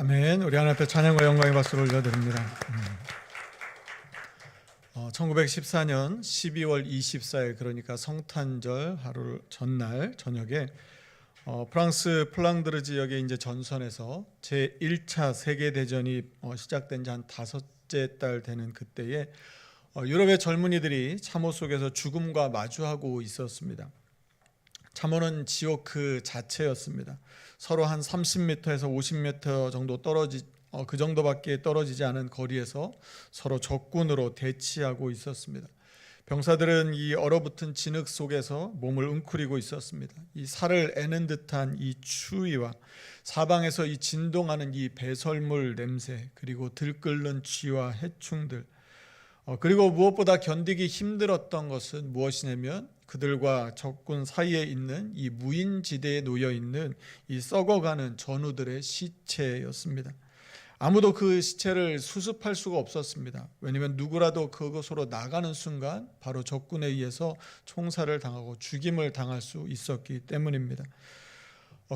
아멘. 우리 하나님 앞에 찬양과 영광의 박수를 올려드립니다. 1914년 12월 24일, 그러니까 성탄절 하루 전날 저녁에 프랑스 플랑드르 지역의 이제 전선에서 제1차 세계대전이 시작된 지 한 5째 달 되는 그때에 유럽의 젊은이들이 참호 속에서 죽음과 마주하고 있었습니다. 참호는 지옥 그 자체였습니다. 서로 한 30m에서 50m 정도 그 정도밖에 떨어지지 않은 거리에서 서로 적군으로 대치하고 있었습니다. 병사들은 이 얼어붙은 진흙 속에서 몸을 웅크리고 있었습니다. 이 살을 애는 듯한 이 추위와 사방에서 이 진동하는 이 배설물 냄새, 그리고 들끓는 쥐와 해충들, 그리고 무엇보다 견디기 힘들었던 것은 무엇이냐면 그들과 적군 사이에 있는 이 무인지대에 놓여 있는 이 썩어가는 전우들의 시체였습니다. 아무도 그 시체를 수습할 수가 없었습니다. 왜냐하면 누구라도 그곳으로 나가는 순간 바로 적군에 의해서 총살을 당하고 죽임을 당할 수 있었기 때문입니다.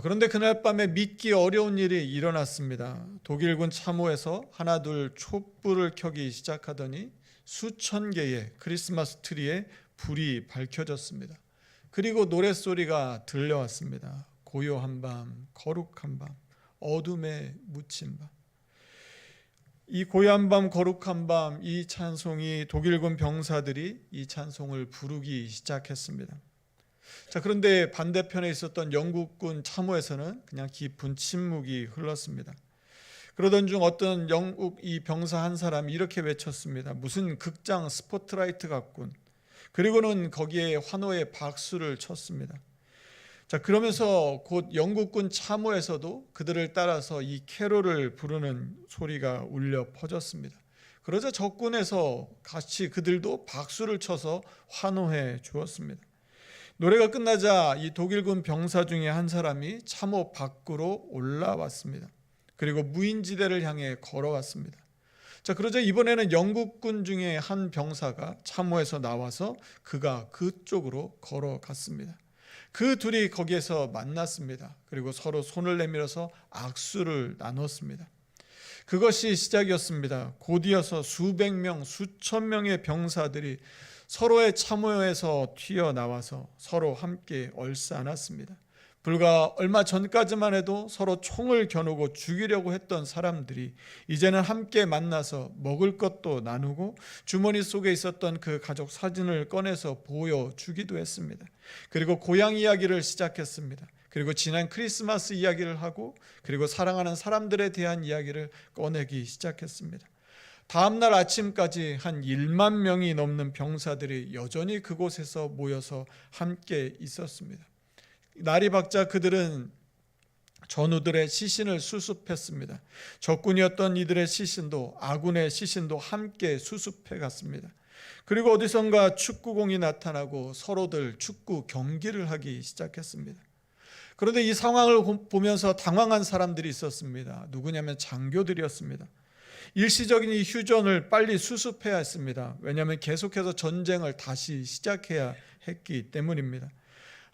그런데 그날 밤에 믿기 어려운 일이 일어났습니다. 독일군 참호에서 하나둘 촛불을 켜기 시작하더니 수천 개의 크리스마스 트리에 불이 밝혀졌습니다. 그리고 노랫소리가 들려왔습니다. 고요한 밤, 거룩한 밤, 어둠에 묻힌 밤. 이 고요한 밤, 거룩한 밤, 이 찬송이 독일군 병사들이 이 찬송을 부르기 시작했습니다. 자, 그런데 반대편에 있었던 영국군 참호에서는 그냥 깊은 침묵이 흘렀습니다. 그러던 중 어떤 영국 이 병사 한 사람이 이렇게 외쳤습니다. 무슨 극장 스포트라이트 같군. 그리고는 거기에 환호의 박수를 쳤습니다. 자, 그러면서 곧 영국군 참호에서도 그들을 따라서 이 캐롤을 부르는 소리가 울려 퍼졌습니다. 그러자 적군에서 같이 그들도 박수를 쳐서 환호해 주었습니다. 노래가 끝나자 이 독일군 병사 중에 한 사람이 참호 밖으로 올라왔습니다. 그리고 무인지대를 향해 걸어왔습니다. 자, 그러자 이번에는 영국군 중에 한 병사가 참호에서 나와서 그가 그쪽으로 걸어갔습니다. 그 둘이 거기에서 만났습니다. 그리고 서로 손을 내밀어서 악수를 나눴습니다. 그것이 시작이었습니다. 곧이어서 수백 명, 수천 명의 병사들이 서로의 참호에서 튀어나와서 서로 함께 얼싸안았습니다. 불과 얼마 전까지만 해도 서로 총을 겨누고 죽이려고 했던 사람들이 이제는 함께 만나서 먹을 것도 나누고 주머니 속에 있었던 그 가족 사진을 꺼내서 보여주기도 했습니다. 그리고 고향 이야기를 시작했습니다. 그리고 지난 크리스마스 이야기를 하고, 그리고 사랑하는 사람들에 대한 이야기를 꺼내기 시작했습니다. 다음날 아침까지 한 1만 명이 넘는 병사들이 여전히 그곳에서 모여서 함께 있었습니다. 날이 밝자 그들은 전우들의 시신을 수습했습니다. 적군이었던 이들의 시신도 아군의 시신도 함께 수습해 갔습니다. 그리고 어디선가 축구공이 나타나고 서로들 축구 경기를 하기 시작했습니다. 그런데 이 상황을 보면서 당황한 사람들이 있었습니다. 누구냐면 장교들이었습니다. 일시적인 이 휴전을 빨리 수습해야 했습니다. 왜냐하면 계속해서 전쟁을 다시 시작해야 했기 때문입니다.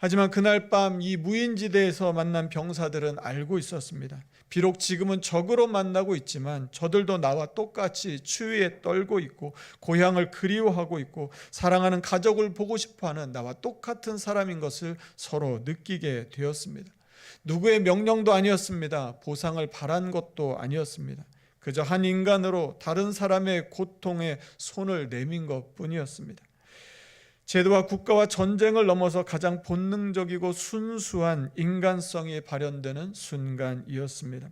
하지만 그날 밤 이 무인지대에서 만난 병사들은 알고 있었습니다. 비록 지금은 적으로 만나고 있지만 저들도 나와 똑같이 추위에 떨고 있고 고향을 그리워하고 있고 사랑하는 가족을 보고 싶어하는 나와 똑같은 사람인 것을 서로 느끼게 되었습니다. 누구의 명령도 아니었습니다. 보상을 바란 것도 아니었습니다. 그저 한 인간으로 다른 사람의 고통에 손을 내민 것뿐이었습니다. 제도와 국가와 전쟁을 넘어서 가장 본능적이고 순수한 인간성이 발현되는 순간이었습니다.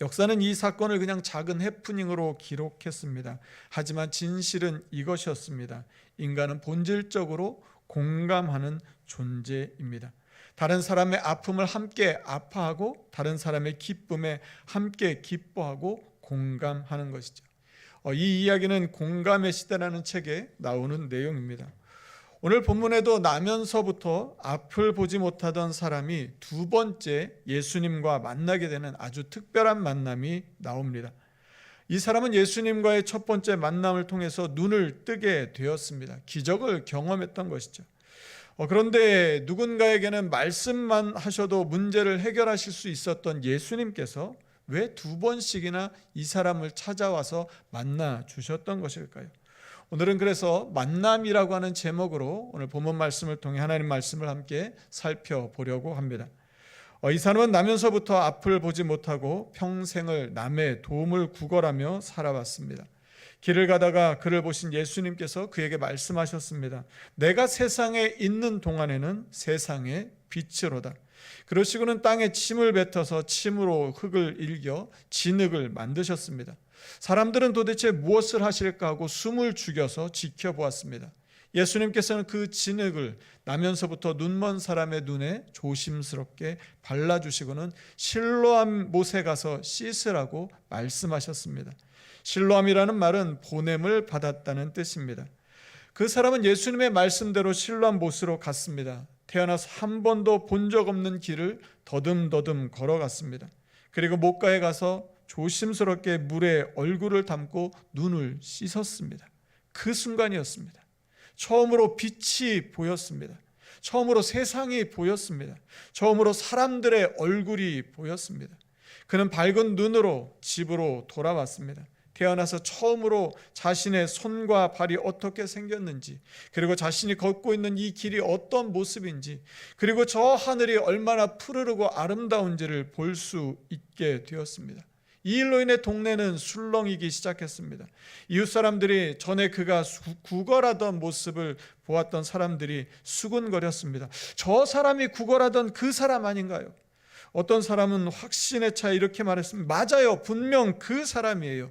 역사는 이 사건을 그냥 작은 해프닝으로 기록했습니다. 하지만 진실은 이것이었습니다. 인간은 본질적으로 공감하는 존재입니다. 다른 사람의 아픔을 함께 아파하고 다른 사람의 기쁨에 함께 기뻐하고 공감하는 것이죠. 이 이야기는 공감의 시대라는 책에 나오는 내용입니다. 오늘 본문에도 나면서부터 앞을 보지 못하던 사람이 두 번째 예수님과 만나게 되는 아주 특별한 만남이 나옵니다. 이 사람은 예수님과의 첫 번째 만남을 통해서 눈을 뜨게 되었습니다. 기적을 경험했던 것이죠. 그런데 누군가에게는 말씀만 하셔도 문제를 해결하실 수 있었던 예수님께서 왜 2번씩이나 이 사람을 찾아와서 만나 주셨던 것일까요? 오늘은 그래서 만남이라고 하는 제목으로 오늘 본문 말씀을 통해 하나님 말씀을 함께 살펴보려고 합니다. 이 사람은 나면서부터 앞을 보지 못하고 평생을 남의 도움을 구걸하며 살아왔습니다. 길을 가다가 그를 보신 예수님께서 그에게 말씀하셨습니다. 내가 세상에 있는 동안에는 세상의 빛으로다. 그러시고는 땅에 침을 뱉어서 침으로 흙을 일겨 진흙을 만드셨습니다. 사람들은 도대체 무엇을 하실까 하고 숨을 죽여서 지켜보았습니다. 예수님께서는 그 진흙을 나면서부터 눈먼 사람의 눈에 조심스럽게 발라주시고는 실로암 못에 가서 씻으라고 말씀하셨습니다. 실로암이라는 말은 보냄을 받았다는 뜻입니다. 그 사람은 예수님의 말씀대로 실로암 못으로 갔습니다. 태어나서 한 번도 본 적 없는 길을 더듬더듬 걸어갔습니다. 그리고 못가에 가서 조심스럽게 물에 얼굴을 담고 눈을 씻었습니다. 그 순간이었습니다. 처음으로 빛이 보였습니다. 처음으로 세상이 보였습니다. 처음으로 사람들의 얼굴이 보였습니다. 그는 밝은 눈으로 집으로 돌아왔습니다. 태어나서 처음으로 자신의 손과 발이 어떻게 생겼는지, 그리고 자신이 걷고 있는 이 길이 어떤 모습인지, 그리고 저 하늘이 얼마나 푸르르고 아름다운지를 볼 수 있게 되었습니다. 이 일로 인해 동네는 술렁이기 시작했습니다. 이웃 사람들이 전에 그가 구걸하던 모습을 보았던 사람들이 수군거렸습니다. 저 사람이 구걸하던 그 사람 아닌가요? 어떤 사람은 확신에 차에 이렇게 말했습니다. 맞아요, 분명 그 사람이에요.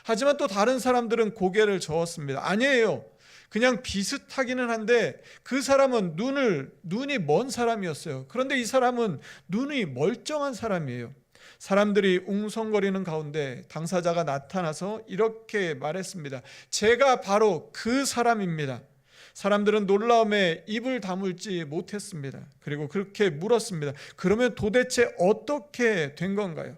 하지만 또 다른 사람들은 고개를 저었습니다. 아니에요, 그냥 비슷하기는 한데 그 사람은 눈이 먼 사람이었어요. 그런데 이 사람은 눈이 멀쩡한 사람이에요. 사람들이 웅성거리는 가운데 당사자가 나타나서 이렇게 말했습니다. 제가 바로 그 사람입니다. 사람들은 놀라움에 입을 다물지 못했습니다. 그리고 그렇게 물었습니다. 그러면 도대체 어떻게 된 건가요?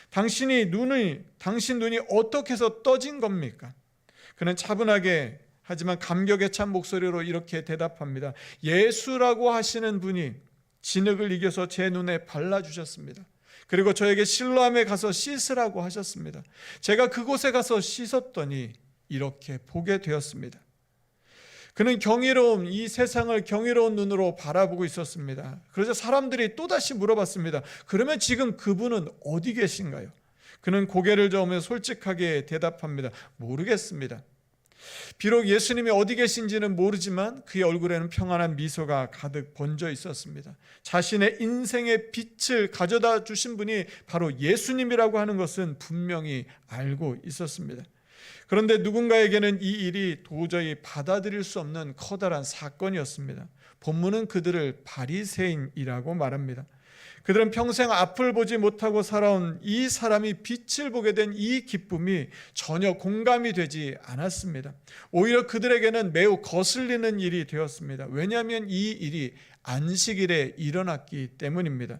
당신 눈이 어떻게 해서 떠진 겁니까? 그는 차분하게 하지만 감격에 찬 목소리로 이렇게 대답합니다. 예수라고 하시는 분이 진흙을 이겨서 제 눈에 발라주셨습니다. 그리고 저에게 실로암에 가서 씻으라고 하셨습니다. 제가 그곳에 가서 씻었더니 이렇게 보게 되었습니다. 그는 이 세상을 경이로운 눈으로 바라보고 있었습니다. 그래서 사람들이 또다시 물어봤습니다. 그러면 지금 그분은 어디 계신가요? 그는 고개를 저으며 솔직하게 대답합니다. 모르겠습니다. 비록 예수님이 어디 계신지는 모르지만 그의 얼굴에는 평안한 미소가 가득 번져 있었습니다. 자신의 인생의 빛을 가져다 주신 분이 바로 예수님이라고 하는 것은 분명히 알고 있었습니다. 그런데 누군가에게는 이 일이 도저히 받아들일 수 없는 커다란 사건이었습니다. 본문은 그들을 바리새인이라고 말합니다. 그들은 평생 앞을 보지 못하고 살아온 이 사람이 빛을 보게 된 이 기쁨이 전혀 공감이 되지 않았습니다. 오히려 그들에게는 매우 거슬리는 일이 되었습니다. 왜냐하면 이 일이 안식일에 일어났기 때문입니다.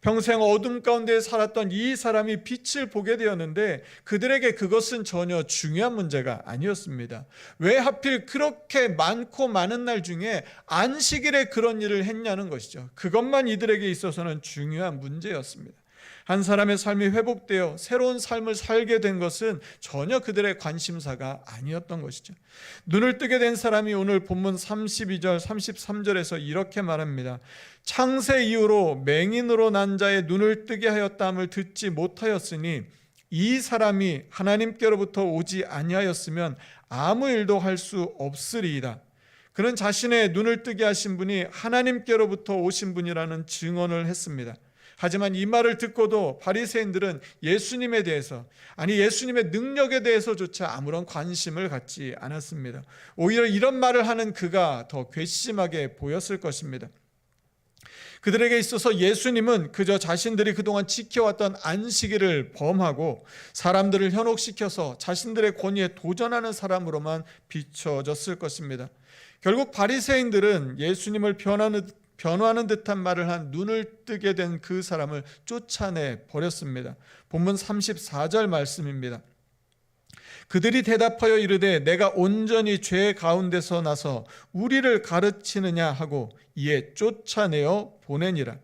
평생 어둠 가운데 살았던 이 사람이 빛을 보게 되었는데 그들에게 그것은 전혀 중요한 문제가 아니었습니다. 왜 하필 그렇게 많고 많은 날 중에 안식일에 그런 일을 했냐는 것이죠. 그것만 이들에게 있어서는 중요한 문제였습니다. 한 사람의 삶이 회복되어 새로운 삶을 살게 된 것은 전혀 그들의 관심사가 아니었던 것이죠. 눈을 뜨게 된 사람이 오늘 본문 32절 33절에서 이렇게 말합니다. 창세 이후로 맹인으로 난 자의 눈을 뜨게 하였다함을 듣지 못하였으니 이 사람이 하나님께로부터 오지 아니하였으면 아무 일도 할 수 없으리이다. 그는 자신의 눈을 뜨게 하신 분이 하나님께로부터 오신 분이라는 증언을 했습니다. 하지만 이 말을 듣고도 바리새인들은 예수님에 대해서, 예수님의 능력에 대해서조차 아무런 관심을 갖지 않았습니다. 오히려 이런 말을 하는 그가 더 괘씸하게 보였을 것입니다. 그들에게 있어서 예수님은 그저 자신들이 그동안 지켜왔던 안식일을 범하고 사람들을 현혹시켜서 자신들의 권위에 도전하는 사람으로만 비춰졌을 것입니다. 결국 바리새인들은 예수님을 변호하는 듯한 말을 한 눈을 뜨게 된 그 사람을 쫓아내 버렸습니다. 본문 34절 말씀입니다. 그들이 대답하여 이르되 내가 온전히 죄 가운데서 나서 우리를 가르치느냐 하고 이에 쫓아내어 보내니라.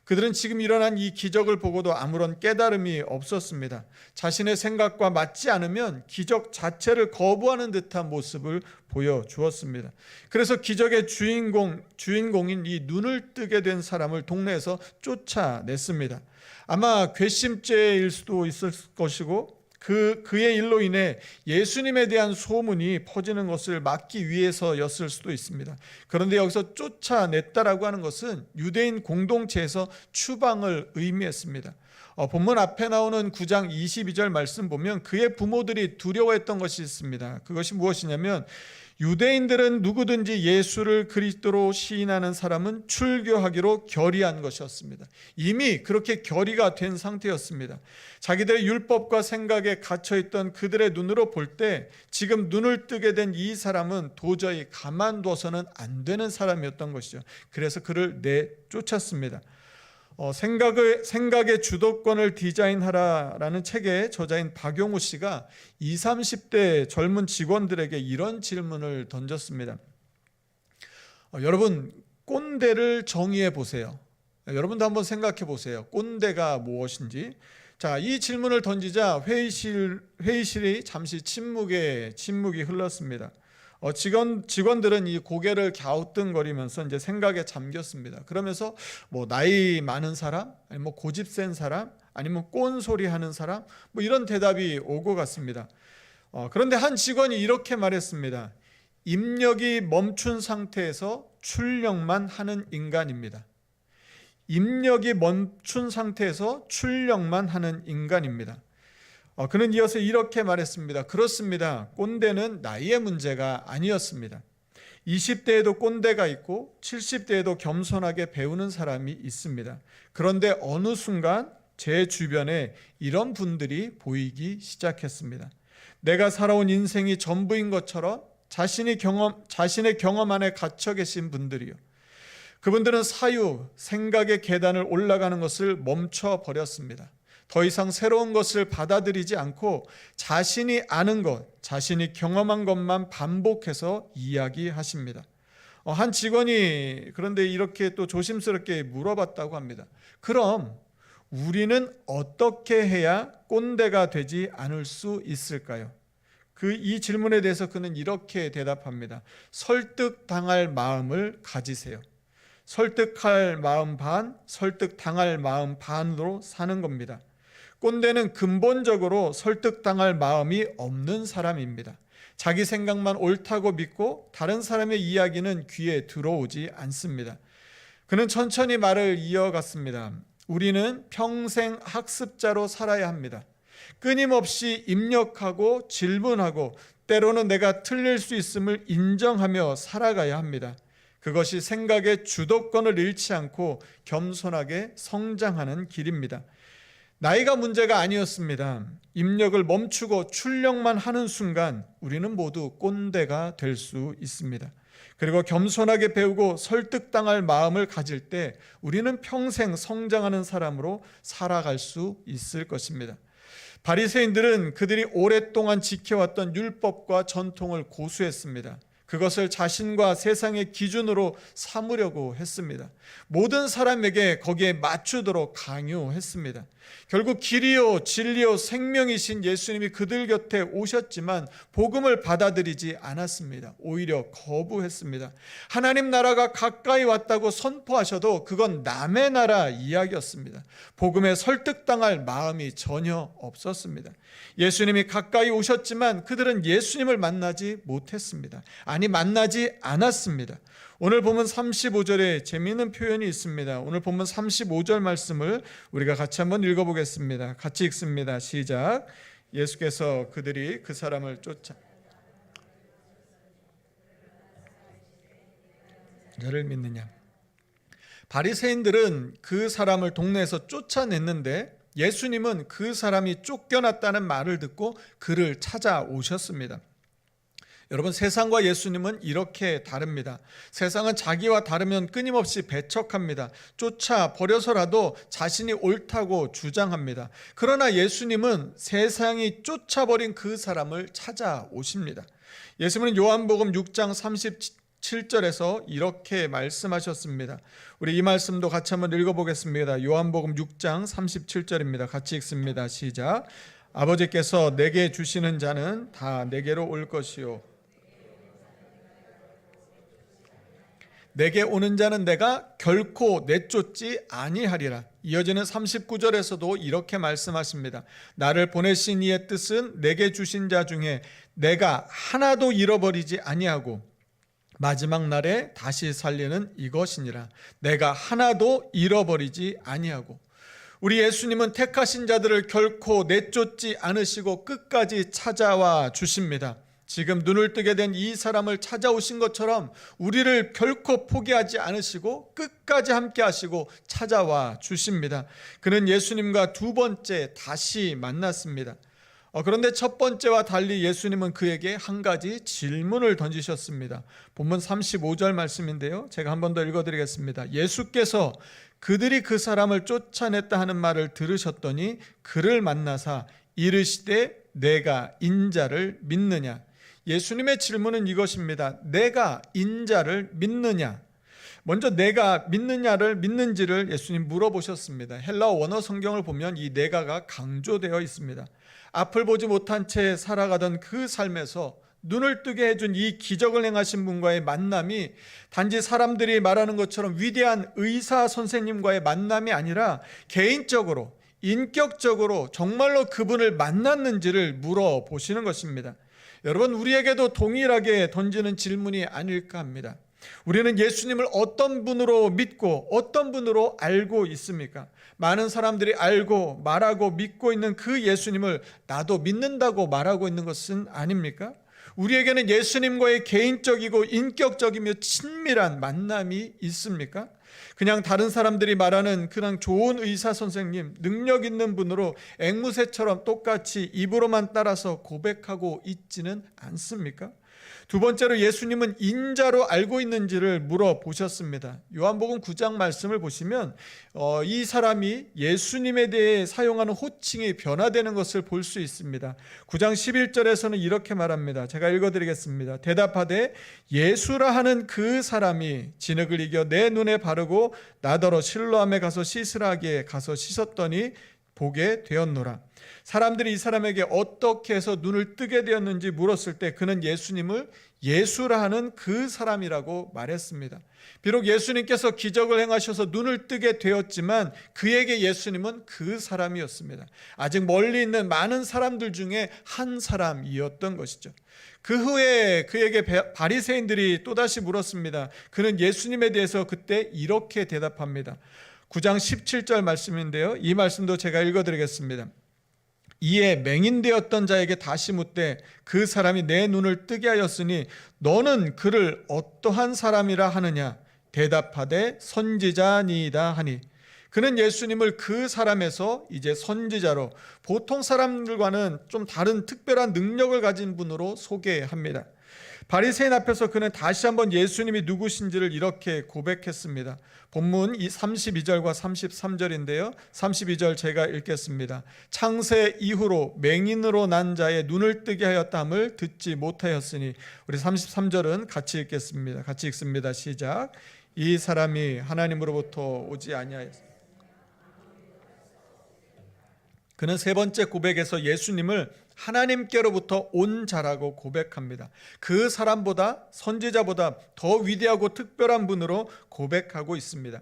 그들은 지금 일어난 이 기적을 보고도 아무런 깨달음이 없었습니다. 자신의 생각과 맞지 않으면 기적 자체를 거부하는 듯한 모습을 보여주었습니다. 그래서 기적의 주인공인 이 눈을 뜨게 된 사람을 동네에서 쫓아냈습니다. 아마 괘씸죄일 수도 있을 것이고 그의 일로 인해 예수님에 대한 소문이 퍼지는 것을 막기 위해서였을 수도 있습니다. 그런데 여기서 쫓아냈다라고 하는 것은 유대인 공동체에서 추방을 의미했습니다. 본문 앞에 나오는 9장 22절 말씀 보면 그의 부모들이 두려워했던 것이 있습니다. 그것이 무엇이냐면 유대인들은 누구든지 예수를 그리스도로 시인하는 사람은 출교하기로 결의한 것이었습니다. 이미 그렇게 결의가 된 상태였습니다. 자기들의 율법과 생각에 갇혀있던 그들의 눈으로 볼 때 지금 눈을 뜨게 된 이 사람은 도저히 가만둬서는 안 되는 사람이었던 것이죠. 그래서 그를 내쫓았습니다. 생각의 주도권을 디자인하라라는 책의 저자인 박용우 씨가 20, 30대 젊은 직원들에게 이런 질문을 던졌습니다. 여러분, 꼰대를 정의해 보세요. 여러분도 한번 생각해 보세요. 꼰대가 무엇인지. 자, 이 질문을 던지자 회의실이 잠시 침묵이 흘렀습니다. 직원들은 이 고개를 갸우뚱거리면서 이제 생각에 잠겼습니다. 그러면서 뭐 나이 많은 사람, 아니면 고집 센 사람, 아니면 꼰소리 하는 사람, 뭐 이런 대답이 오고 갔습니다. 그런데 한 직원이 이렇게 말했습니다. 입력이 멈춘 상태에서 출력만 하는 인간입니다. 입력이 멈춘 상태에서 출력만 하는 인간입니다. 그는 이어서 이렇게 말했습니다. 그렇습니다. 꼰대는 나이의 문제가 아니었습니다. 20대에도 꼰대가 있고 70대에도 겸손하게 배우는 사람이 있습니다. 그런데 어느 순간 제 주변에 이런 분들이 보이기 시작했습니다. 내가 살아온 인생이 전부인 것처럼 자신의 경험 안에 갇혀 계신 분들이요. 그분들은 생각의 계단을 올라가는 것을 멈춰버렸습니다. 더 이상 새로운 것을 받아들이지 않고 자신이 아는 것, 자신이 경험한 것만 반복해서 이야기하십니다. 한 직원이 그런데 이렇게 또 조심스럽게 물어봤다고 합니다. 그럼 우리는 어떻게 해야 꼰대가 되지 않을 수 있을까요? 이 질문에 대해서 그는 이렇게 대답합니다. 설득당할 마음을 가지세요. 설득할 마음 반, 설득당할 마음 반으로 사는 겁니다. 꼰대는 근본적으로 설득당할 마음이 없는 사람입니다. 자기 생각만 옳다고 믿고 다른 사람의 이야기는 귀에 들어오지 않습니다. 그는 천천히 말을 이어갔습니다. 우리는 평생 학습자로 살아야 합니다. 끊임없이 입력하고 질문하고 때로는 내가 틀릴 수 있음을 인정하며 살아가야 합니다. 그것이 생각의 주도권을 잃지 않고 겸손하게 성장하는 길입니다. 나이가 문제가 아니었습니다. 입력을 멈추고 출력만 하는 순간 우리는 모두 꼰대가 될 수 있습니다. 그리고 겸손하게 배우고 설득당할 마음을 가질 때 우리는 평생 성장하는 사람으로 살아갈 수 있을 것입니다. 바리새인들은 그들이 오랫동안 지켜왔던 율법과 전통을 고수했습니다. 그것을 자신과 세상의 기준으로 삼으려고 했습니다. 모든 사람에게 거기에 맞추도록 강요했습니다. 결국 길이요 진리요 생명이신 예수님이 그들 곁에 오셨지만 복음을 받아들이지 않았습니다. 오히려 거부했습니다. 하나님 나라가 가까이 왔다고 선포하셔도 그건 남의 나라 이야기였습니다. 복음에 설득당할 마음이 전혀 없었습니다. 예수님이 가까이 오셨지만 그들은 예수님을 만나지 못했습니다. 아니, 만나지 않았습니다. 오늘 보면 35절에 재미있는 표현이 있습니다. 오늘 보면 35절 말씀을 우리가 같이 한번 읽어보겠습니다. 같이 읽습니다. 시작. 예수께서 그들이 그 사람을 쫓아 저를 믿느냐. 바리새인들은 그 사람을 동네에서 쫓아냈는데 예수님은 그 사람이 쫓겨났다는 말을 듣고 그를 찾아오셨습니다. 여러분, 세상과 예수님은 이렇게 다릅니다. 세상은 자기와 다르면 끊임없이 배척합니다. 쫓아버려서라도 자신이 옳다고 주장합니다. 그러나 예수님은 세상이 쫓아버린 그 사람을 찾아오십니다. 예수님은 요한복음 6장 7절에서 이렇게 말씀하셨습니다. 우리 이 말씀도 같이 한번 읽어보겠습니다. 요한복음 6장 37절입니다. 같이 읽습니다. 시작. 아버지께서 내게 주시는 자는 다 내게로 올 것이요 내게 오는 자는 내가 결코 내쫓지 아니하리라. 이어지는 39절에서도 이렇게 말씀하십니다. 나를 보내신 이의 뜻은 내게 주신 자 중에 내가 하나도 잃어버리지 아니하고 마지막 날에 다시 살리는 이것이니라. 내가 하나도 잃어버리지 아니하고. 우리 예수님은 택하신 자들을 결코 내쫓지 않으시고 끝까지 찾아와 주십니다. 지금 눈을 뜨게 된 이 사람을 찾아오신 것처럼 우리를 결코 포기하지 않으시고 끝까지 함께 하시고 찾아와 주십니다. 그는 예수님과 두 번째 다시 만났습니다. 그런데 첫 번째와 달리 예수님은 그에게 한 가지 질문을 던지셨습니다. 본문 35절 말씀인데요. 제가 한 번 더 읽어드리겠습니다. 예수께서 그들이 그 사람을 쫓아냈다 하는 말을 들으셨더니 그를 만나사 이르시되 내가 인자를 믿느냐. 예수님의 질문은 이것입니다. 내가 인자를 믿느냐. 먼저 내가 믿는지를 예수님 물어보셨습니다. 헬라어 원어 성경을 보면 이 내가가 강조되어 있습니다. 앞을 보지 못한 채 살아가던 그 삶에서 눈을 뜨게 해준 이 기적을 행하신 분과의 만남이 단지 사람들이 말하는 것처럼 위대한 의사 선생님과의 만남이 아니라 개인적으로 인격적으로 정말로 그분을 만났는지를 물어보시는 것입니다. 여러분, 우리에게도 동일하게 던지는 질문이 아닐까 합니다. 우리는 예수님을 어떤 분으로 믿고 어떤 분으로 알고 있습니까? 많은 사람들이 알고 말하고 믿고 있는 그 예수님을 나도 믿는다고 말하고 있는 것은 아닙니까? 우리에게는 예수님과의 개인적이고 인격적이며 친밀한 만남이 있습니까? 그냥 다른 사람들이 말하는 그냥 좋은 의사 선생님, 능력 있는 분으로 앵무새처럼 똑같이 입으로만 따라서 고백하고 있지는 않습니까? 두 번째로 예수님은 인자로 알고 있는지를 물어보셨습니다. 요한복음 9장 말씀을 보시면 이 사람이 예수님에 대해 사용하는 호칭이 변화되는 것을 볼 수 있습니다. 9장 11절에서는 이렇게 말합니다. 제가 읽어드리겠습니다. 대답하되 예수라 하는 그 사람이 진흙을 이겨 내 눈에 바르고 나더러 실로암에 가서 씻으라 하기에 가서 씻었더니 보게 되었노라. 사람들이 이 사람에게 어떻게 해서 눈을 뜨게 되었는지 물었을 때 그는 예수님을 예수라 하는 그 사람이라고 말했습니다. 비록 예수님께서 기적을 행하셔서 눈을 뜨게 되었지만 그에게 예수님은 그 사람이었습니다. 아직 멀리 있는 많은 사람들 중에 한 사람이었던 것이죠. 그 후에 그에게 바리새인들이 또다시 물었습니다. 그는 예수님에 대해서 그때 이렇게 대답합니다. 9장 17절 말씀인데요. 이 말씀도 제가 읽어드리겠습니다. 이에 맹인되었던 자에게 다시 묻되 그 사람이 내 눈을 뜨게 하였으니 너는 그를 어떠한 사람이라 하느냐. 대답하되 선지자니이다 하니 그는 예수님을 그 사람에서 이제 선지자로 보통 사람들과는 좀 다른 특별한 능력을 가진 분으로 소개합니다. 바리새인 앞에서 그는 다시 한번 예수님이 누구신지를 이렇게 고백했습니다. 본문 32절과 33절인데요. 32절 제가 읽겠습니다. 창세 이후로 맹인으로 난 자의 눈을 뜨게 하였다함을 듣지 못하였으니 우리 33절은 같이 읽겠습니다. 같이 읽습니다. 시작. 이 사람이 하나님으로부터 오지 아니하였습니다. 그는 세 번째 고백에서 예수님을 하나님께로부터 온 자라고 고백합니다. 그 사람보다 선지자보다 더 위대하고 특별한 분으로 고백하고 있습니다.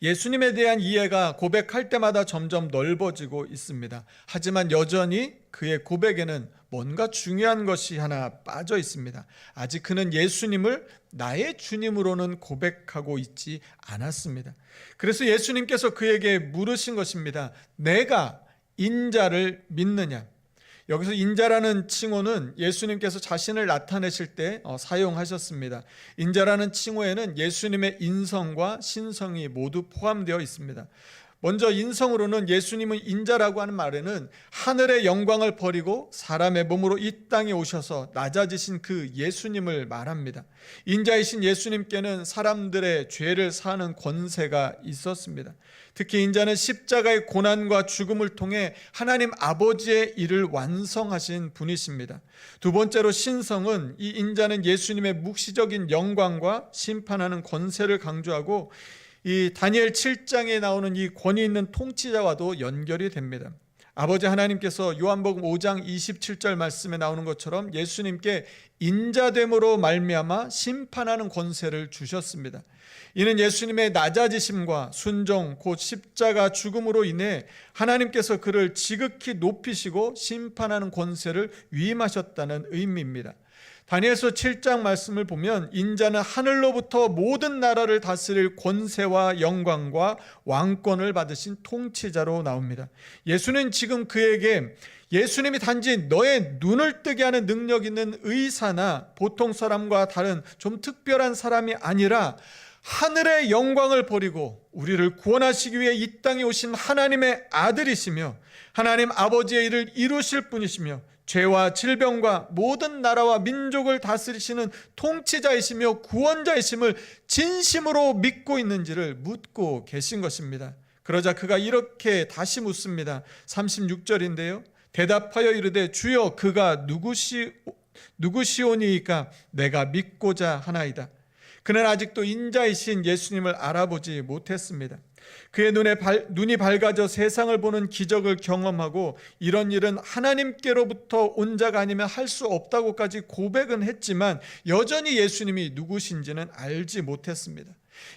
예수님에 대한 이해가 고백할 때마다 점점 넓어지고 있습니다. 하지만 여전히 그의 고백에는 뭔가 중요한 것이 하나 빠져 있습니다. 아직 그는 예수님을 나의 주님으로는 고백하고 있지 않았습니다. 그래서 예수님께서 그에게 물으신 것입니다. 내가 인자를 믿느냐? 여기서 인자라는 칭호는 예수님께서 자신을 나타내실 때 사용하셨습니다. 인자라는 칭호에는 예수님의 인성과 신성이 모두 포함되어 있습니다. 먼저 인성으로는 예수님은 인자라고 하는 말에는 하늘의 영광을 버리고 사람의 몸으로 이 땅에 오셔서 낮아지신 그 예수님을 말합니다. 인자이신 예수님께는 사람들의 죄를 사하는 권세가 있었습니다. 특히 인자는 십자가의 고난과 죽음을 통해 하나님 아버지의 일을 완성하신 분이십니다. 두 번째로 신성은 이 인자는 예수님의 묵시적인 영광과 심판하는 권세를 강조하고 이 다니엘 7장에 나오는 이 권위 있는 통치자와도 연결이 됩니다. 아버지 하나님께서 요한복음 5장 27절 말씀에 나오는 것처럼 예수님께 인자됨으로 말미암아 심판하는 권세를 주셨습니다. 이는 예수님의 낮아지심과 순종 곧 십자가 죽음으로 인해 하나님께서 그를 지극히 높이시고 심판하는 권세를 위임하셨다는 의미입니다. 다니엘서 7장 말씀을 보면 인자는 하늘로부터 모든 나라를 다스릴 권세와 영광과 왕권을 받으신 통치자로 나옵니다. 예수는 지금 그에게 예수님이 단지 너의 눈을 뜨게 하는 능력 있는 의사나 보통 사람과 다른 좀 특별한 사람이 아니라 하늘의 영광을 버리고 우리를 구원하시기 위해 이 땅에 오신 하나님의 아들이시며 하나님 아버지의 일을 이루실 분이시며 죄와 질병과 모든 나라와 민족을 다스리시는 통치자이시며 구원자이심을 진심으로 믿고 있는지를 묻고 계신 것입니다. 그러자 그가 이렇게 다시 묻습니다. 36절인데요. 대답하여 이르되 주여 그가 누구시오니이까 내가 믿고자 하나이다. 그는 아직도 인자이신 예수님을 알아보지 못했습니다. 그의 눈이 밝아져 세상을 보는 기적을 경험하고 이런 일은 하나님께로부터 온 자가 아니면 할 수 없다고까지 고백은 했지만 여전히 예수님이 누구신지는 알지 못했습니다.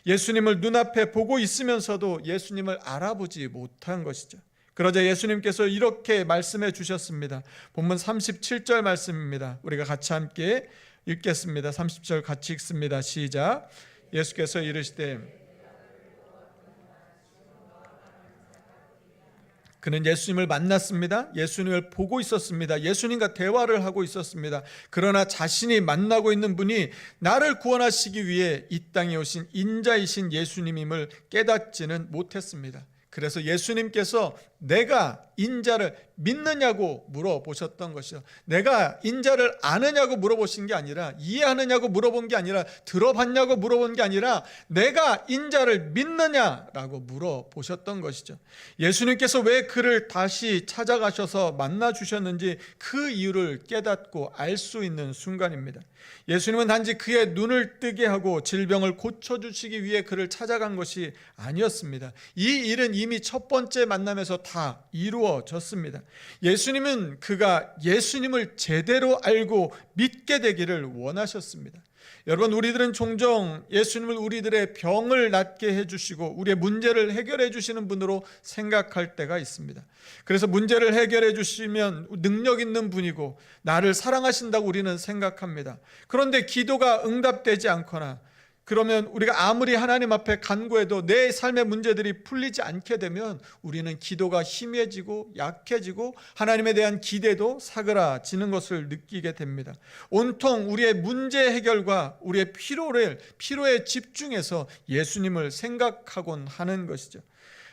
예수님을 눈앞에 보고 있으면서도 예수님을 알아보지 못한 것이죠. 그러자 예수님께서 이렇게 말씀해 주셨습니다. 본문 37절 말씀입니다. 우리가 같이 함께 읽겠습니다. 30절 같이 읽습니다. 시작. 예수께서 이르시되 그는 예수님을 만났습니다. 예수님을 보고 있었습니다. 예수님과 대화를 하고 있었습니다. 그러나 자신이 만나고 있는 분이 나를 구원하시기 위해 이 땅에 오신 인자이신 예수님임을 깨닫지는 못했습니다. 그래서 예수님께서 내가 인자를 믿느냐고 물어보셨던 것이죠. 내가 인자를 아느냐고 물어보신 게 아니라, 이해하느냐고 물어본 게 아니라, 들어봤냐고 물어본 게 아니라 내가 인자를 믿느냐라고 물어보셨던 것이죠. 예수님께서 왜 그를 다시 찾아가셔서 만나 주셨는지 그 이유를 깨닫고 알 수 있는 순간입니다. 예수님은 단지 그의 눈을 뜨게 하고 질병을 고쳐주시기 위해 그를 찾아간 것이 아니었습니다. 이 일은 이미 첫 번째 만남에서 다 이루어졌습니다. 예수님은 그가 예수님을 제대로 알고 믿게 되기를 원하셨습니다. 여러분, 우리들은 종종 예수님을 우리들의 병을 낫게 해주시고 우리의 문제를 해결해 주시는 분으로 생각할 때가 있습니다. 그래서 문제를 해결해 주시면 능력 있는 분이고 나를 사랑하신다고 우리는 생각합니다. 그런데 기도가 응답되지 않거나 그러면 우리가 아무리 하나님 앞에 간구해도 내 삶의 문제들이 풀리지 않게 되면 우리는 기도가 희미해지고 약해지고 하나님에 대한 기대도 사그라지는 것을 느끼게 됩니다. 온통 우리의 문제 해결과 우리의 필요에 집중해서 예수님을 생각하곤 하는 것이죠.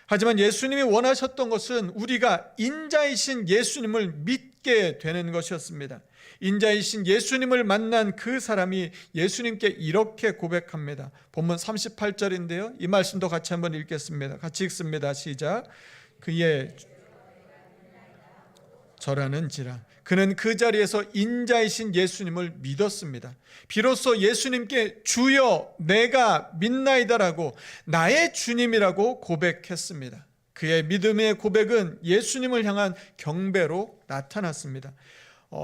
하지만 예수님이 원하셨던 것은 우리가 인자이신 예수님을 믿게 되는 것이었습니다. 인자이신 예수님을 만난 그 사람이 예수님께 이렇게 고백합니다. 본문 38절인데요. 이 말씀도 같이 한번 읽겠습니다. 같이 읽습니다. 시작. 그의 저라는지라. 그는 그 자리에서 인자이신 예수님을 믿었습니다. 비로소 예수님께 주여 내가 믿나이다라고 나의 주님이라고 고백했습니다. 그의 믿음의 고백은 예수님을 향한 경배로 나타났습니다.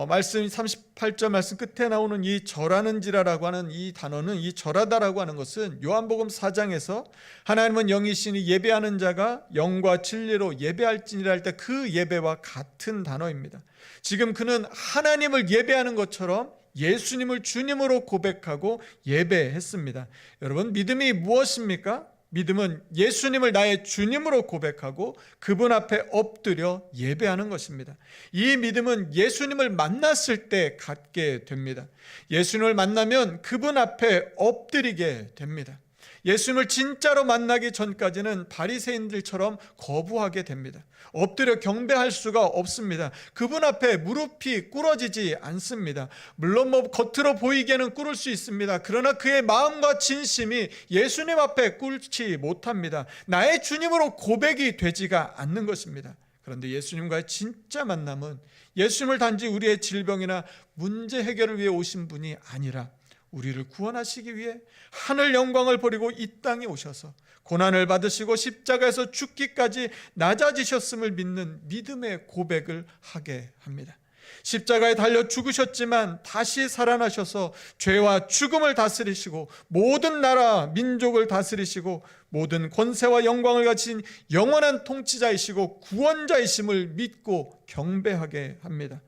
말씀 38절 말씀 끝에 나오는 이 절하는지라라고 하는 이 단어는, 이 절하다라고 하는 것은 요한복음 4장에서 하나님은 영이시니 예배하는 자가 영과 진리로 예배할지니라 할 때 그 예배와 같은 단어입니다. 지금 그는 하나님을 예배하는 것처럼 예수님을 주님으로 고백하고 예배했습니다. 여러분, 믿음이 무엇입니까? 믿음은 예수님을 나의 주님으로 고백하고 그분 앞에 엎드려 예배하는 것입니다. 이 믿음은 예수님을 만났을 때 갖게 됩니다. 예수님을 만나면 그분 앞에 엎드리게 됩니다. 예수님을 진짜로 만나기 전까지는 바리새인들처럼 거부하게 됩니다. 엎드려 경배할 수가 없습니다. 그분 앞에 무릎이 꿇어지지 않습니다. 물론 겉으로 보이기에는 꿇을 수 있습니다. 그러나 그의 마음과 진심이 예수님 앞에 꿇지 못합니다. 나의 주님으로 고백이 되지가 않는 것입니다. 그런데 예수님과의 진짜 만남은 예수님을 단지 우리의 질병이나 문제 해결을 위해 오신 분이 아니라 우리를 구원하시기 위해 하늘 영광을 버리고 이 땅에 오셔서 고난을 받으시고 십자가에서 죽기까지 낮아지셨음을 믿는 믿음의 고백을 하게 합니다. 십자가에 달려 죽으셨지만 다시 살아나셔서 죄와 죽음을 다스리시고 모든 나라 민족을 다스리시고 모든 권세와 영광을 가진 영원한 통치자이시고 구원자이심을 믿고 경배하게 합니다.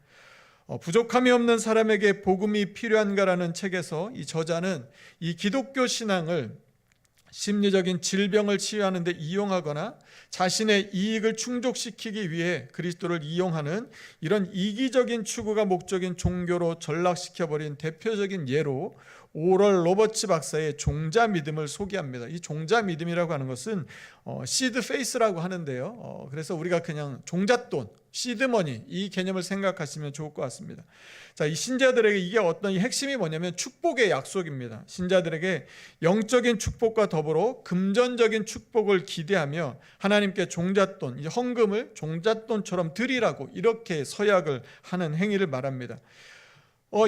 부족함이 없는 사람에게 복음이 필요한가라는 책에서 이 저자는 이 기독교 신앙을 심리적인 질병을 치유하는 데 이용하거나 자신의 이익을 충족시키기 위해 그리스도를 이용하는 이런 이기적인 추구가 목적인 종교로 전락시켜버린 대표적인 예로 오럴 로버츠 박사의 종자 믿음을 소개합니다. 이 종자 믿음이라고 하는 것은 시드 페이스라고 하는데요. 그래서 우리가 그냥 종잣돈, 시드머니 이 개념을 생각하시면 좋을 것 같습니다. 자, 이 신자들에게 이게 어떤 핵심이 뭐냐면 축복의 약속입니다. 신자들에게 영적인 축복과 더불어 금전적인 축복을 기대하며 하나님께 종잣돈, 이 헌금을 종잣돈처럼 드리라고 이렇게 서약을 하는 행위를 말합니다.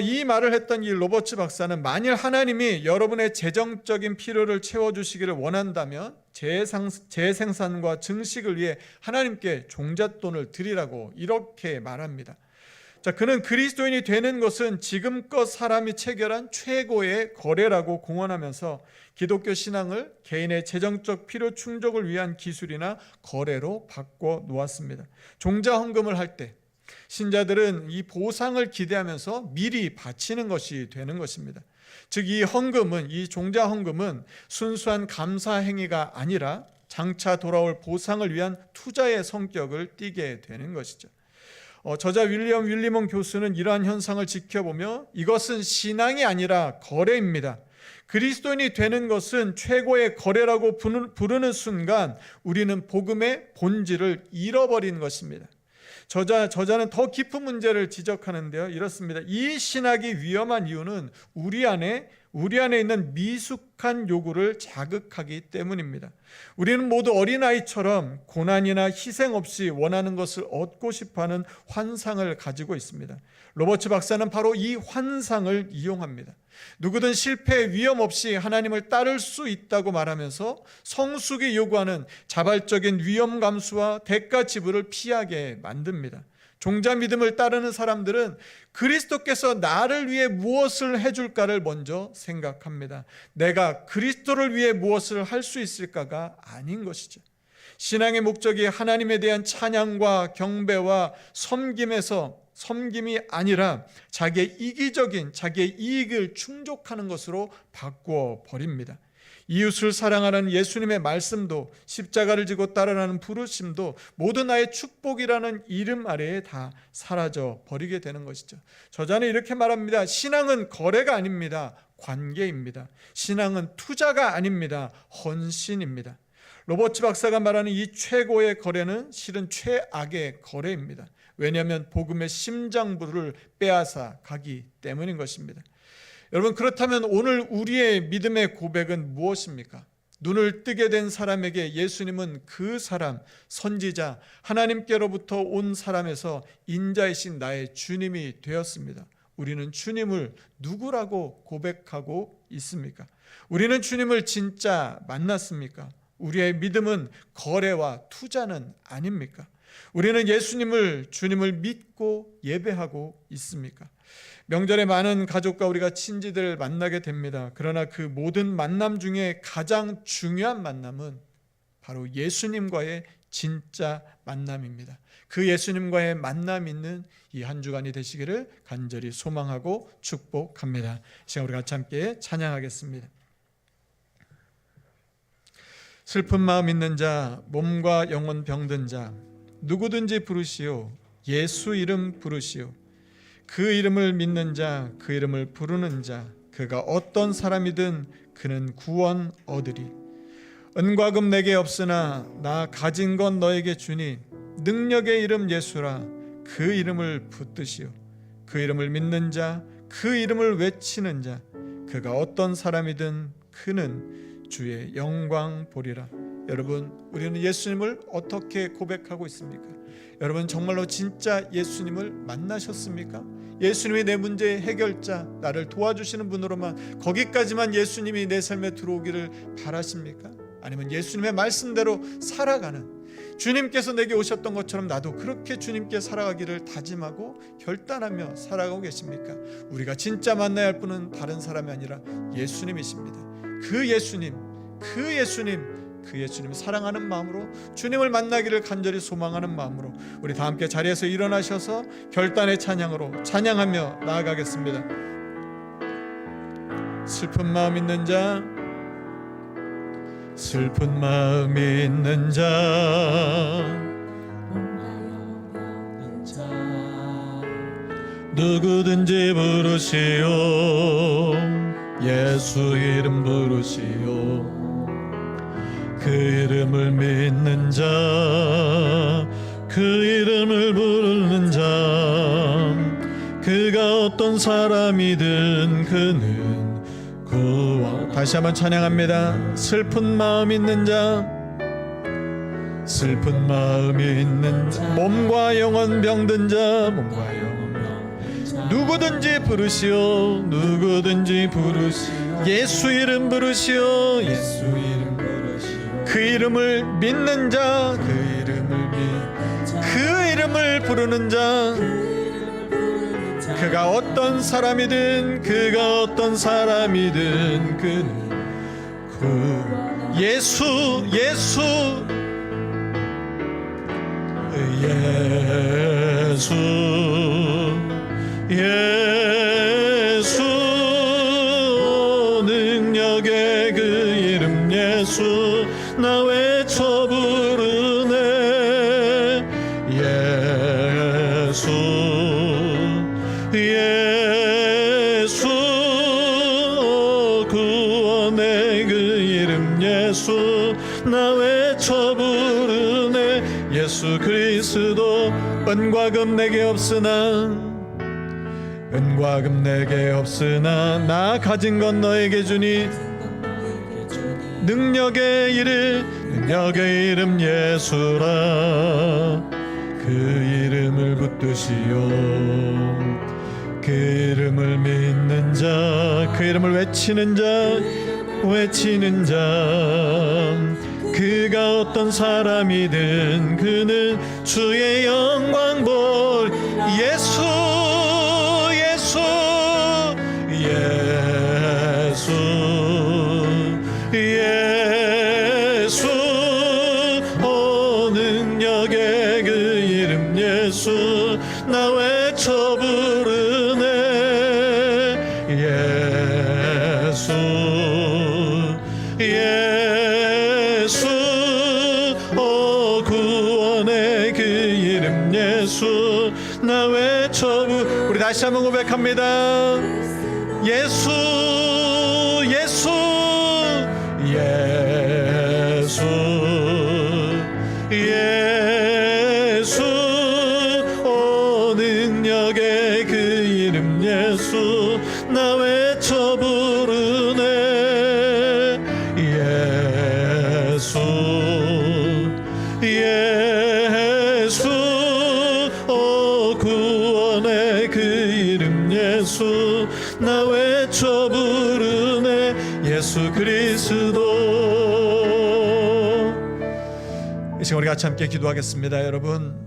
이 말을 했던 이 로버츠 박사는 만일 하나님이 여러분의 재정적인 필요를 채워주시기를 원한다면 재생산과 증식을 위해 하나님께 종잣돈을 드리라고 이렇게 말합니다. 자, 그는 그리스도인이 되는 것은 지금껏 사람이 체결한 최고의 거래라고 공언하면서 기독교 신앙을 개인의 재정적 필요 충족을 위한 기술이나 거래로 바꿔 놓았습니다. 종자 헌금을 할 때 신자들은 이 보상을 기대하면서 미리 바치는 것이 되는 것입니다. 즉, 이 헌금은, 이 종자 헌금은 순수한 감사 행위가 아니라 장차 돌아올 보상을 위한 투자의 성격을 띠게 되는 것이죠. 저자 윌리엄 교수는 이러한 현상을 지켜보며 이것은 신앙이 아니라 거래입니다. 그리스도인이 되는 것은 최고의 거래라고 부르는 순간 우리는 복음의 본질을 잃어버린 것입니다. 저자는 더 깊은 문제를 지적하는데요. 이렇습니다. 이 신학이 위험한 이유는 우리 안에 있는 미숙한 요구를 자극하기 때문입니다. 우리는 모두 어린아이처럼 고난이나 희생 없이 원하는 것을 얻고 싶어하는 환상을 가지고 있습니다. 로버츠 박사는 바로 이 환상을 이용합니다. 누구든 실패의 위험 없이 하나님을 따를 수 있다고 말하면서 성숙이 요구하는 자발적인 위험 감수와 대가 지불을 피하게 만듭니다. 종자 믿음을 따르는 사람들은 그리스도께서 나를 위해 무엇을 해줄까를 먼저 생각합니다. 내가 그리스도를 위해 무엇을 할 수 있을까가 아닌 것이죠. 신앙의 목적이 하나님에 대한 찬양과 경배와 섬김이 아니라 자기의 이기적인 자기의 이익을 충족하는 것으로 바꾸어 버립니다. 이웃을 사랑하는 예수님의 말씀도 십자가를 지고 따르라는 부르심도 모두 나의 축복이라는 이름 아래에 다 사라져 버리게 되는 것이죠. 저자는 이렇게 말합니다. 신앙은 거래가 아닙니다. 관계입니다. 신앙은 투자가 아닙니다. 헌신입니다. 로버츠 박사가 말하는 이 최고의 거래는 실은 최악의 거래입니다. 왜냐하면 복음의 심장부를 빼앗아 가기 때문인 것입니다. 여러분, 그렇다면 오늘 우리의 믿음의 고백은 무엇입니까? 눈을 뜨게 된 사람에게 예수님은 그 사람, 선지자, 하나님께로부터 온 사람에서 인자이신 나의 주님이 되었습니다. 우리는 주님을 누구라고 고백하고 있습니까? 우리는 주님을 진짜 만났습니까? 우리의 믿음은 거래와 투자는 아닙니까? 우리는 주님을 믿고 예배하고 있습니까? 명절에 많은 가족과 우리가 친지들을 만나게 됩니다. 그러나 그 모든 만남 중에 가장 중요한 만남은 바로 예수님과의 진짜 만남입니다. 그 예수님과의 만남 있는 이 한 주간이 되시기를 간절히 소망하고 축복합니다. 이 시간 우리 같이 함께 찬양하겠습니다. 슬픈 마음 있는 자, 몸과 영혼 병든 자, 누구든지 부르시오. 예수 이름 부르시오. 그 이름을 믿는 자, 그 이름을 부르는 자, 그가 어떤 사람이든 그는 구원 얻으리. 은과 금 내게 없으나 나 가진 건 너에게 주니 능력의 이름 예수라. 그 이름을 붙드시오. 그 이름을 믿는 자, 그 이름을 외치는 자, 그가 어떤 사람이든 그는 주의 영광 보리라. 여러분, 우리는 예수님을 어떻게 고백하고 있습니까? 여러분, 정말로 진짜 예수님을 만나셨습니까? 예수님이 내 문제의 해결자, 나를 도와주시는 분으로만, 거기까지만 예수님이 내 삶에 들어오기를 바라십니까? 아니면 예수님의 말씀대로 살아가는, 주님께서 내게 오셨던 것처럼 나도 그렇게 주님께 살아가기를 다짐하고 결단하며 살아가고 계십니까? 우리가 진짜 만나야 할 분은 다른 사람이 아니라 예수님이십니다. 그 예수님 사랑하는 마음으로, 주님을 만나기를 간절히 소망하는 마음으로 우리 다 함께 자리에서 일어나셔서 결단의 찬양으로 찬양하며 나아가겠습니다. 슬픈 마음 있는 자, 슬픈 마음 있는 자, 누구든지 부르시오. 예수 이름 부르시오. 그 이름을 믿는 자, 그 이름을 부르는 자, 그가 어떤 사람이든 그는 구원. 다시 한번 찬양합니다. 슬픈 마음 있는 자, 슬픈 마음 있는 자, 몸과 영혼 병든 자, 몸과 영혼 병든 자, 누구든지 부르시오. 누구든지 부르시오. 예수 이름 부르시오. 예수 이름 부르시오. 그 이름을 믿는 자, 그 이름을 부르는 자, 그가 어떤 사람이든 그는 그 예수 능력의 그 이름 예수 나 외쳐 부르네. 예수 구원의 그 이름 예수 나 외쳐 부르네. 예수 그리스도 은과 금 내게 없으나 나 가진 건 너에게 주니 능력의 이름 예수라. 그 이름을 붙드시오. 그 이름을 믿는 자, 그 이름을 외치는 자, 그가 어떤 사람이든 그는 주의 영광 볼. 예수 능력의 그 이름 예수 나 외쳐 부르네. 예수 구원의 그 이름 예수 나 외쳐 부르네. 우리 다시 한번 고백합니다. 예수 능력의 그 이름 예수 나 외쳐 부르네. 예수 구원의 그 이름 예수 나 외쳐 부르네. 예수 그리스도. 이 시간 우리 같이 함께 기도하겠습니다. 여러분,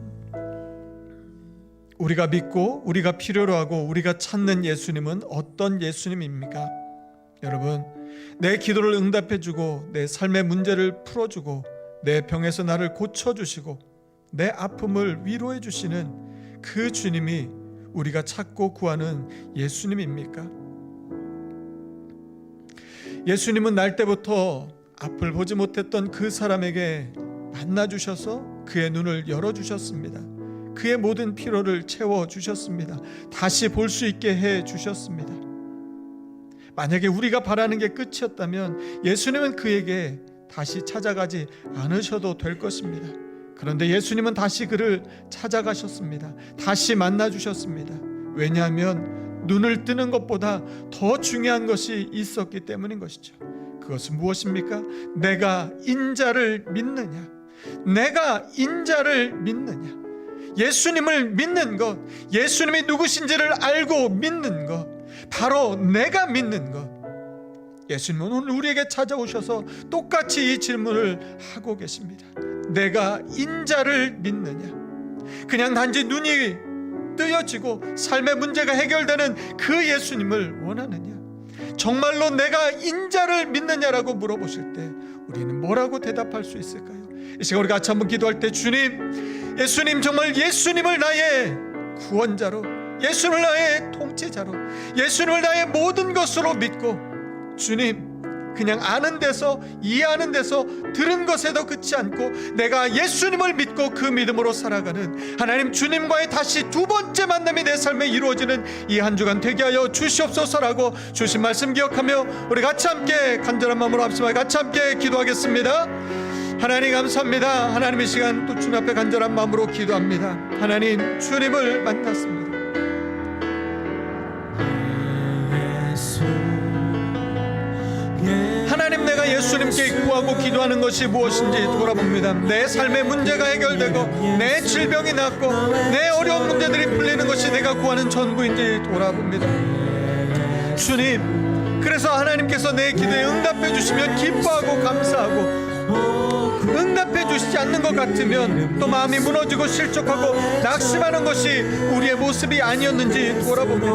우리가 믿고 우리가 필요로 하고 우리가 찾는 예수님은 어떤 예수님입니까? 여러분, 내 기도를 응답해주고 내 삶의 문제를 풀어주고 내 병에서 나를 고쳐주시고 내 아픔을 위로해주시는 그 주님이 우리가 찾고 구하는 예수님입니까? 예수님은 날 때부터 앞을 보지 못했던 그 사람에게 만나주셔서 그의 눈을 열어주셨습니다. 그의 모든 피로를 채워주셨습니다. 다시 볼 수 있게 해주셨습니다. 만약에 우리가 바라는 게 끝이었다면 예수님은 그에게 다시 찾아가지 않으셔도 될 것입니다. 그런데 예수님은 다시 그를 찾아가셨습니다. 다시 만나주셨습니다. 왜냐하면 눈을 뜨는 것보다 더 중요한 것이 있었기 때문인 것이죠. 그것은 무엇입니까? 내가 인자를 믿느냐? 내가 인자를 믿느냐? 예수님을 믿는 것, 예수님이 누구신지를 알고 믿는 것, 바로 내가 믿는 것. 예수님은 오늘 우리에게 찾아오셔서 똑같이 이 질문을 하고 계십니다. 내가 인자를 믿느냐? 그냥 단지 눈이 뜨여지고 삶의 문제가 해결되는 그 예수님을 원하느냐? 정말로 내가 인자를 믿느냐라고 물어보실 때 우리는 뭐라고 대답할 수 있을까요? 이 시간 우리 같이 한번 기도할 때, 주님, 예수님, 정말 예수님을 나의 구원자로, 예수님을 나의 통치자로, 예수님을 나의 모든 것으로 믿고, 주님, 그냥 아는 데서, 이해하는 데서, 들은 것에도 그치 않고 내가 예수님을 믿고 그 믿음으로 살아가는 하나님, 주님과의 다시 두 번째 만남이 내 삶에 이루어지는 이 한 주간 되게 하여 주시옵소서라고 주신 말씀 기억하며 우리 같이 함께 간절한 마음으로 합심하여 같이 함께 기도하겠습니다. 하나님 감사합니다. 하나님, 이 시간 또 주님 앞에 간절한 마음으로 기도합니다. 하나님, 주님을 만났습니다. 하나님, 내가 예수님께 구하고 기도하는 것이 무엇인지 돌아봅니다. 내 삶의 문제가 해결되고 내 질병이 낫고 내 어려운 문제들이 풀리는 것이 내가 구하는 전부인지 돌아봅니다. 주님, 그래서 하나님께서 내 기도에 응답해 주시면 기뻐하고 감사하고, 응답해 주시지 않는 것 같으면 또 마음이 무너지고 실족하고 낙심하는 것이 우리의 모습이 아니었는지 돌아봅니다.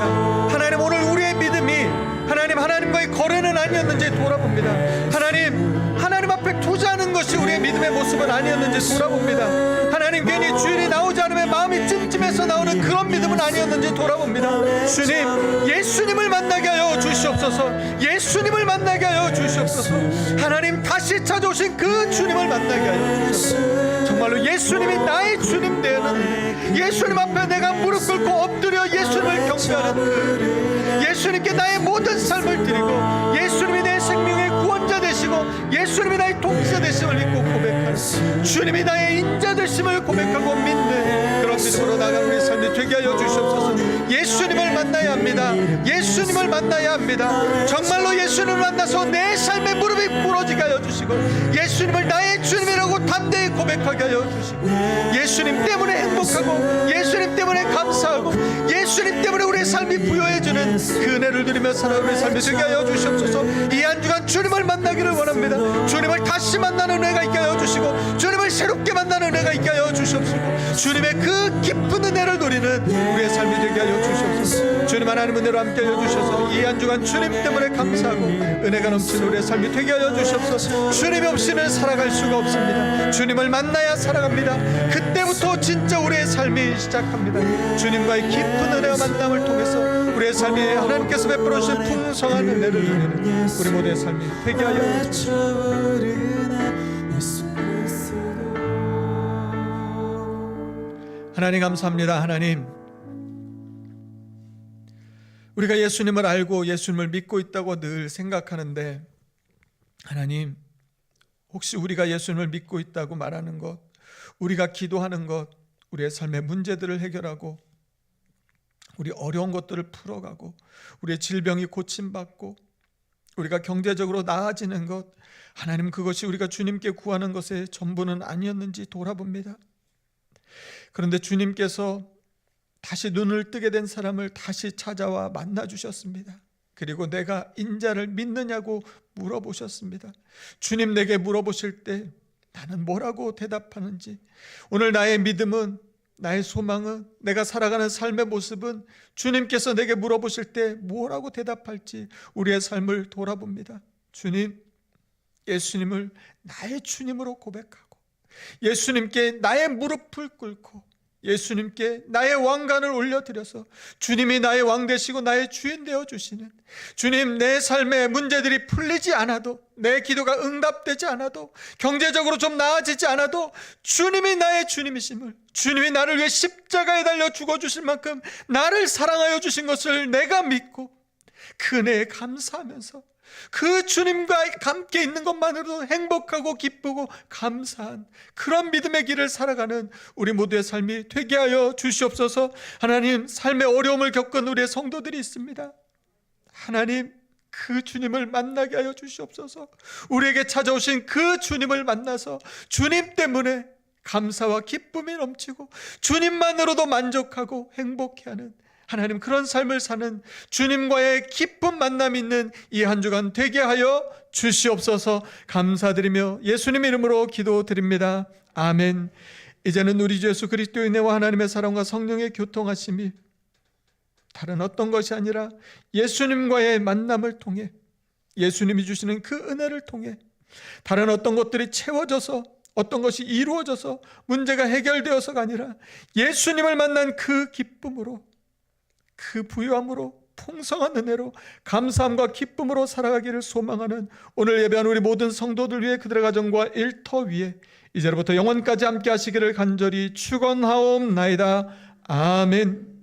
하나님, 오늘 우리의 믿음이 하나님과의 거래는 아니었는지 돌아봅니다. 하나님 앞에 투자하는 것이 우리의 믿음의 모습은 아니었는지 돌아봅니다. 하나님, 괜히 주일이 나오지 않으면 마음이 찜찜해서 나오는 그런 믿음은 아니었는지 돌아봅니다. 주님, 예수님을 만나게 하여 주시옵소서. 예수님을 만나게 하여 주시옵소서. 하나님, 다시 찾아오신 그 주님을 만나게 하여 주시옵소서. 정말로 예수님이 나의 주님 되는, 예수님 앞에 내가 무릎 꿇고 엎드려 예수님을 경배하는 그 예수님께 나의 모든 삶을 드리고, 예수님이 내 생명의 구원자 되시고 예수님이 나의 통치자 되심을 믿고 고백하는, 주님이 나의 인자 되심을 고백하고 믿는 그런 믿음으로 나가는 우리 삶이 되게 하여 주시옵소서. 예수님을 만나야 합니다. 예수님을 만나야 합니다. 정말로 예수님을 만나서 내 삶의 무릎이 부러지게 하여 주시고, 예수님을 나의 주님이라고 담대히 고백하게 하여 주시고, 예수님 때문에 행복하고 예수님 때문에 감사하고 예수님 때문에 우리의 삶이 부여해지는 그 은혜를 누리며 살아가는 우리의 삶이 되게 하여 주시옵소서. 이 한 주간 주님을 만나기를 원합니다. 주님을 다시 만나는 은혜가 있게 하여 주시고, 주님을 새롭게 만나는 은혜가 있게 하여 주시옵소서. 주님의 그 깊은 은혜를 누리는 우리의 삶이 되게 하여 주시옵소서. 주님, 하나님 은혜로 함께 하여 주셔서 이 한 주간 주님 때문에 감사하고 은혜가 넘치는 우리의 삶이 되게 하여 주시옵소서. 주님 없이는 살아갈 수가 없습니다. 주님을 만나야 살아갑니다. 그때부터 진짜 우리의 삶이 시작합니다. 주님과의 깊은 은혜와 만남을 통해서 우리의 삶이 하나님께서 베풀어 주신 풍성한 은혜를 누리는 우리 모두의 삶이 되게 하여 주시옵소서. 하나님 감사합니다. 하나님, 우리가 예수님을 알고 예수님을 믿고 있다고 늘 생각하는데, 하나님, 혹시 우리가 예수님을 믿고 있다고 말하는 것, 우리가 기도하는 것, 우리의 삶의 문제들을 해결하고 우리 어려운 것들을 풀어가고 우리의 질병이 고침받고 우리가 경제적으로 나아지는 것, 하나님, 그것이 우리가 주님께 구하는 것의 전부는 아니었는지 돌아봅니다. 그런데 주님께서 다시 눈을 뜨게 된 사람을 다시 찾아와 만나주셨습니다. 그리고 내가 인자를 믿느냐고 물어보셨습니다. 주님, 내게 물어보실 때 나는 뭐라고 대답하는지, 오늘 나의 믿음은, 나의 소망은, 내가 살아가는 삶의 모습은 주님께서 내게 물어보실 때 뭐라고 대답할지 우리의 삶을 돌아봅니다. 주님, 예수님을 나의 주님으로 고백하고 예수님께 나의 무릎을 꿇고 예수님께 나의 왕관을 올려드려서 주님이 나의 왕 되시고 나의 주인 되어주시는, 주님, 내 삶의 문제들이 풀리지 않아도, 내 기도가 응답되지 않아도, 경제적으로 좀 나아지지 않아도 주님이 나의 주님이심을, 주님이 나를 위해 십자가에 달려 죽어주실 만큼 나를 사랑하여 주신 것을 내가 믿고 그 은혜에 감사하면서 그 주님과 함께 있는 것만으로도 행복하고 기쁘고 감사한 그런 믿음의 길을 살아가는 우리 모두의 삶이 되게 하여 주시옵소서. 하나님, 삶의 어려움을 겪은 우리의 성도들이 있습니다. 하나님, 그 주님을 만나게 하여 주시옵소서. 우리에게 찾아오신 그 주님을 만나서 주님 때문에 감사와 기쁨이 넘치고 주님만으로도 만족하고 행복해하는 하나님, 그런 삶을 사는 주님과의 깊은 만남이 있는 이 한 주간 되게 하여 주시옵소서. 감사드리며 예수님 이름으로 기도드립니다. 아멘. 이제는 우리 주 예수 그리스도의 은혜와 하나님의 사랑과 성령의 교통하심이 다른 어떤 것이 아니라 예수님과의 만남을 통해, 예수님이 주시는 그 은혜를 통해 다른 어떤 것들이 채워져서, 어떤 것이 이루어져서 문제가 해결되어서가 아니라 예수님을 만난 그 기쁨으로, 그 부유함으로, 풍성한 은혜로, 감사함과 기쁨으로 살아가기를 소망하는 오늘 예배한 우리 모든 성도들 위해, 그들의 가정과 일터 위에 이제로부터 영원까지 함께 하시기를 간절히 축원하옵나이다. 아멘.